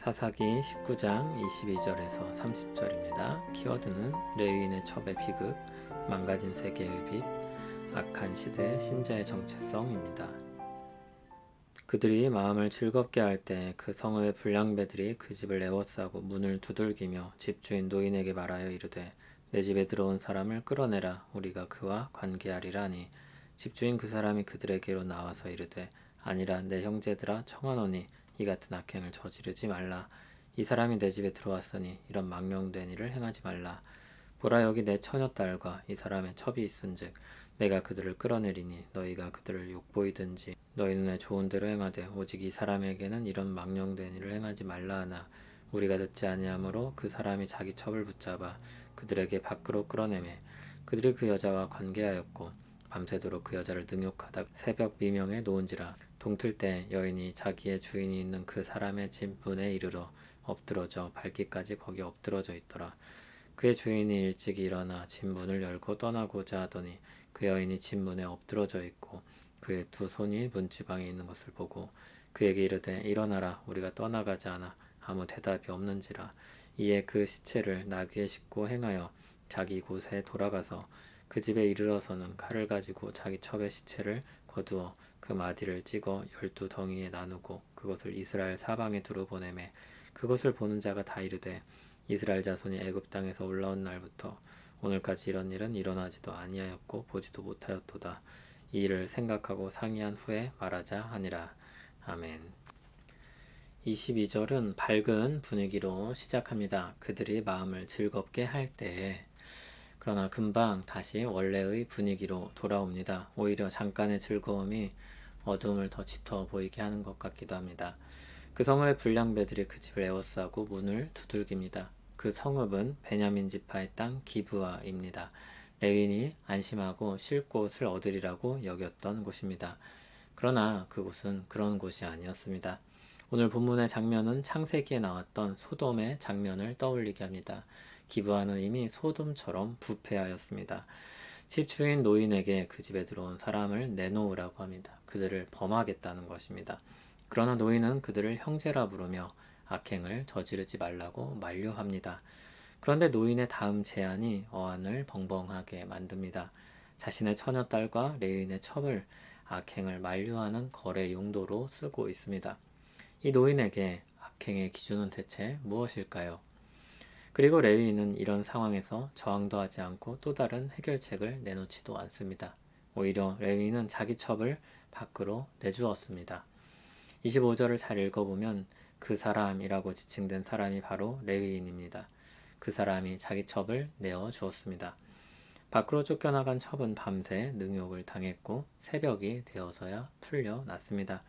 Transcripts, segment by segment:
사사기 19장 22절에서 30절입니다. 키워드는 레위인의 첩의 비극, 망가진 세계의 빛, 악한 시대의 신자의 정체성입니다. 그들이 마음을 즐겁게 할 때 그 성읍의 불량배들이 그 집을 에워싸고 문을 두들기며 집주인 노인에게 말하여 이르되 내 집에 들어온 사람을 끌어내라 우리가 그와 관계하리라 하니 집주인 그 사람이 그들에게로 나와서 이르되 아니라 내 형제들아 청하노니 이 같은 악행을 저지르지 말라. 이 사람이 내 집에 들어왔으니 이런 망령된 일을 행하지 말라. 보라 여기 내 처녀딸과 이 사람의 첩이 있은즉 내가 그들을 끌어내리니 너희가 그들을 욕보이든지 너희 눈에 좋은 대로 행하되 오직 이 사람에게는 이런 망령된 일을 행하지 말라 하나 우리가 듣지 아니하므로 그 사람이 자기 첩을 붙잡아 그들에게 밖으로 끌어내매 그들이 그 여자와 관계하였고 밤새도록 그 여자를 능욕하다 새벽 미명에 놓은지라. 동틀 때 여인이 자기의 주인이 있는 그 사람의 집 문에 이르러 엎드러져 밟기까지 거기 엎드러져 있더라. 그의 주인이 일찍 일어나 집 문을 열고 떠나고자 하더니 그 여인이 집 문에 엎드러져 있고 그의 두 손이 문지방에 있는 것을 보고 그에게 이르되 일어나라 우리가 떠나가자 하나 아무 대답이 없는지라. 이에 그 시체를 나귀에 싣고 행하여 자기 곳에 돌아가서 그 집에 이르러서는 칼을 가지고 자기 첩의 시체를 거두어 그 마디를 찍어 12덩이에 나누고 그것을 이스라엘 사방에 두루 보내매 그것을 보는 자가 다 이르되 이스라엘 자손이 애굽 땅에서 올라온 날부터 오늘까지 이런 일은 일어나지도 아니하였고 보지도 못하였도다. 이 일을 생각하고 상의한 후에 말하자 하니라. 아멘. 22절은 밝은 분위기로 시작합니다. 그들이 마음을 즐겁게 할 때에 그러나 금방 다시 원래의 분위기로 돌아옵니다. 오히려 잠깐의 즐거움이 어두움을 더 짙어 보이게 하는 것 같기도 합니다. 그 성읍의 불량배들이 그 집을 에워싸고 문을 두들깁니다. 그 성읍은 베냐민 지파의 땅 기브아입니다. 레윈이 안심하고 쉴 곳을 얻으리라고 여겼던 곳입니다. 그러나 그곳은 그런 곳이 아니었습니다. 오늘 본문의 장면은 창세기에 나왔던 소돔의 장면을 떠올리게 합니다. 기브아는 이미 소돔처럼 부패하였습니다. 집 주인 노인에게 그 집에 들어온 사람을 내놓으라고 합니다. 그들을 범하겠다는 것입니다. 그러나 노인은 그들을 형제라 부르며 악행을 저지르지 말라고 만류합니다. 그런데 노인의 다음 제안이 어안을 벙벙하게 만듭니다. 자신의 처녀딸과 레윈의 첩을 악행을 만류하는 거래 용도로 쓰고 있습니다. 이 노인에게 악행의 기준은 대체 무엇일까요? 그리고 레위인은 이런 상황에서 저항도 하지 않고 또 다른 해결책을 내놓지도 않습니다. 오히려 레위인은 자기 첩을 밖으로 내주었습니다. 25절을 잘 읽어보면 그 사람이라고 지칭된 사람이 바로 레위인입니다. 그 사람이 자기 첩을 내어 주었습니다. 밖으로 쫓겨나간 첩은 밤새 능욕을 당했고 새벽이 되어서야 풀려났습니다.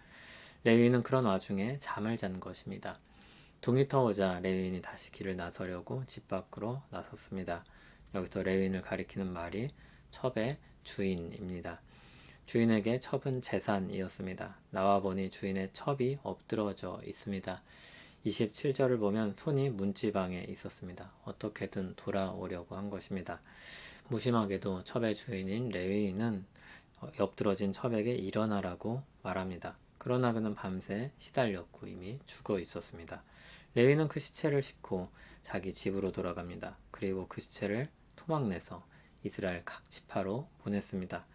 레위인은 그런 와중에 잠을 잔 것입니다. 동이 터오자 레위인이 다시 길을 나서려고 집 밖으로 나섰습니다. 여기서 레위인을 가리키는 말이 첩의 주인입니다. 주인에게 첩은 재산이었습니다. 나와보니 주인의 첩이 엎드러져 있습니다. 27절을 보면 손이 문지방에 있었습니다. 어떻게든 돌아오려고 한 것입니다. 무심하게도 첩의 주인인 레위인은 엎드러진 첩에게 일어나라고 말합니다. 그러나 그는 밤새 시달렸고 이미 죽어 있었습니다. 레위는 그 시체를 싣고 자기 집으로 돌아갑니다. 그리고 그 시체를 토막내서 이스라엘 각 지파로 보냈습니다.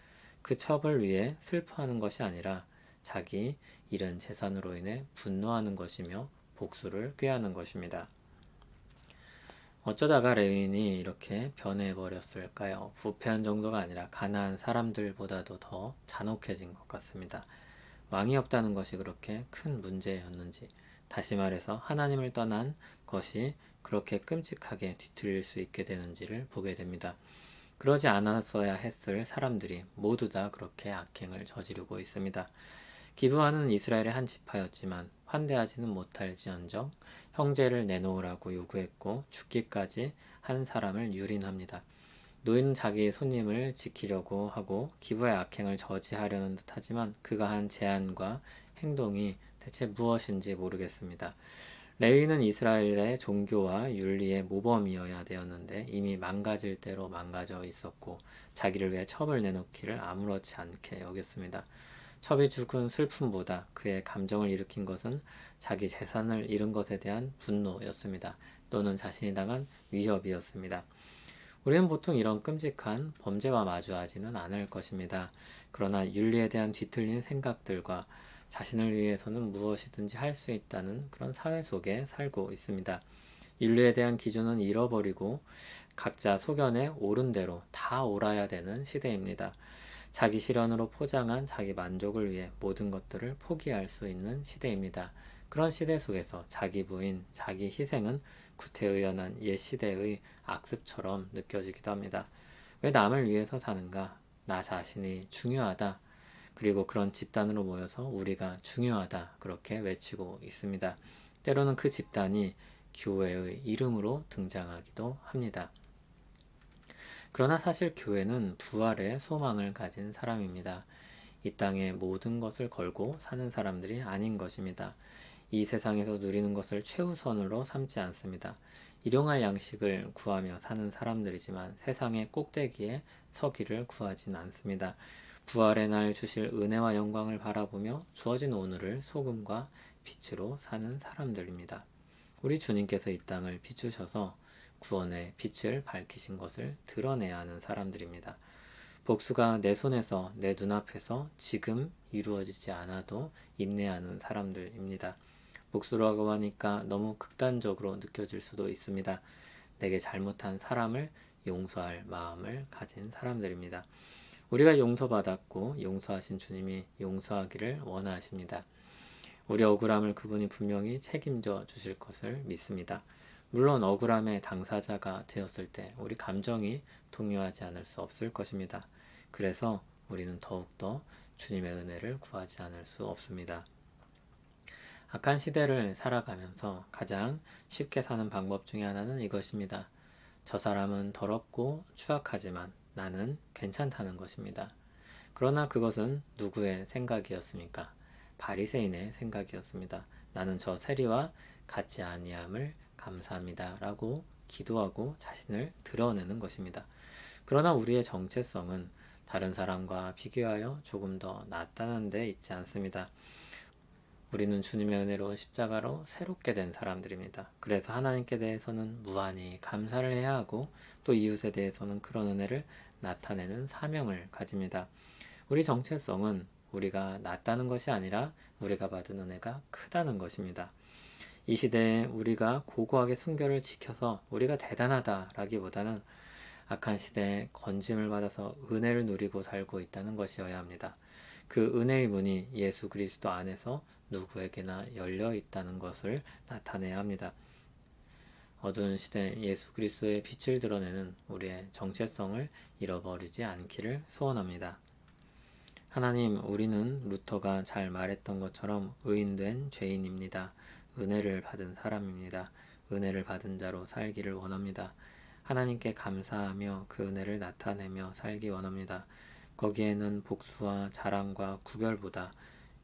그 첩을 위해 슬퍼하는 것이 아니라 자기 잃은 재산으로 인해 분노하는 것이며 복수를 꾀하는 것입니다. 어쩌다가 레위인이 이렇게 변해버렸을까요? 부패한 정도가 아니라 가난한 사람들보다도 더 잔혹해진 것 같습니다. 왕이 없다는 것이 그렇게 큰 문제였는지, 다시 말해서 하나님을 떠난 것이 그렇게 끔찍하게 뒤틀릴 수 있게 되는지를 보게 됩니다. 그러지 않았어야 했을 사람들이 모두 다 그렇게 악행을 저지르고 있습니다. 기브아는 이스라엘의 한 지파였지만 환대하지는 못할지언정 형제를 내놓으라고 요구했고 죽기까지 한 사람을 유린합니다. 노인은 자기 손님을 지키려고 하고 기브아의 악행을 저지하려는 듯하지만 그가 한 제안과 행동이 대체 무엇인지 모르겠습니다. 레위는 이스라엘의 종교와 윤리의 모범이어야 되었는데 이미 망가질 대로 망가져 있었고 자기를 위해 첩을 내놓기를 아무렇지 않게 여겼습니다. 첩이 죽은 슬픔보다 그의 감정을 일으킨 것은 자기 재산을 잃은 것에 대한 분노였습니다. 또는 자신이 당한 위협이었습니다. 우리는 보통 이런 끔찍한 범죄와 마주하지는 않을 것입니다. 그러나 윤리에 대한 뒤틀린 생각들과 자신을 위해서는 무엇이든지 할 수 있다는 그런 사회 속에 살고 있습니다. 윤리에 대한 기준은 잃어버리고 각자 소견에 옳은 대로 다 옳아야 되는 시대입니다. 자기 실현으로 포장한 자기 만족을 위해 모든 것들을 포기할 수 있는 시대입니다. 그런 시대 속에서 자기 부인, 자기 희생은 구태의연한 옛 시대의 악습처럼 느껴지기도 합니다. 왜 남을 위해서 사는가? 나 자신이 중요하다. 그리고 그런 집단으로 모여서 우리가 중요하다. 그렇게 외치고 있습니다. 때로는 그 집단이 교회의 이름으로 등장하기도 합니다. 그러나 사실 교회는 부활의 소망을 가진 사람입니다. 이 땅에 모든 것을 걸고 사는 사람들이 아닌 것입니다. 이 세상에서 누리는 것을 최우선으로 삼지 않습니다. 일용할 양식을 구하며 사는 사람들이지만 세상의 꼭대기에 서기를 구하진 않습니다. 부활의 날 주실 은혜와 영광을 바라보며 주어진 오늘을 소금과 빛으로 사는 사람들입니다. 우리 주님께서 이 땅을 비추셔서 구원의 빛을 밝히신 것을 드러내야 하는 사람들입니다. 복수가 내 손에서 내 눈앞에서 지금 이루어지지 않아도 인내하는 사람들입니다. 복수라고 하니까 너무 극단적으로 느껴질 수도 있습니다. 내게 잘못한 사람을 용서할 마음을 가진 사람들입니다. 우리가 용서받았고 용서하신 주님이 용서하기를 원하십니다. 우리 억울함을 그분이 분명히 책임져 주실 것을 믿습니다. 물론 억울함의 당사자가 되었을 때 우리 감정이 동요하지 않을 수 없을 것입니다. 그래서 우리는 더욱더 주님의 은혜를 구하지 않을 수 없습니다. 악한 시대를 살아가면서 가장 쉽게 사는 방법 중에 하나는 이것입니다. 저 사람은 더럽고 추악하지만 나는 괜찮다는 것입니다. 그러나 그것은 누구의 생각이었습니까? 바리새인의 생각이었습니다. 나는 저 세리와 같지 아니함을 감사합니다. 라고 기도하고 자신을 드러내는 것입니다. 그러나 우리의 정체성은 다른 사람과 비교하여 조금 더 낫다는 데 있지 않습니다. 우리는 주님의 은혜로 십자가로 새롭게 된 사람들입니다. 그래서 하나님께 대해서는 무한히 감사를 해야 하고 또 이웃에 대해서는 그런 은혜를 나타내는 사명을 가집니다. 우리 정체성은 우리가 낫다는 것이 아니라 우리가 받은 은혜가 크다는 것입니다. 이 시대에 우리가 고고하게 순결을 지켜서 우리가 대단하다라기보다는 악한 시대에 건짐을 받아서 은혜를 누리고 살고 있다는 것이어야 합니다. 그 은혜의 문이 예수 그리스도 안에서 누구에게나 열려 있다는 것을 나타내야 합니다. 어두운 시대 예수 그리스도의 빛을 드러내는 우리의 정체성을 잃어버리지 않기를 소원합니다. 하나님, 우리는 루터가 잘 말했던 것처럼 의인된 죄인입니다. 은혜를 받은 사람입니다. 은혜를 받은 자로 살기를 원합니다. 하나님께 감사하며 그 은혜를 나타내며 살기 원합니다. 거기에는 복수와 자랑과 구별보다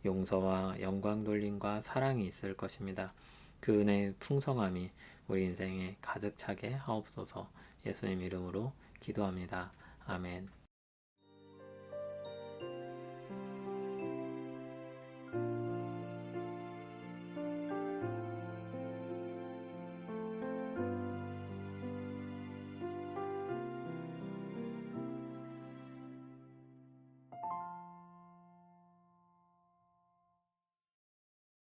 용서와 영광 돌림과 사랑이 있을 것입니다. 그 은혜의 풍성함이 우리 인생에 가득 차게 하옵소서. 예수님 이름으로 기도합니다. 아멘.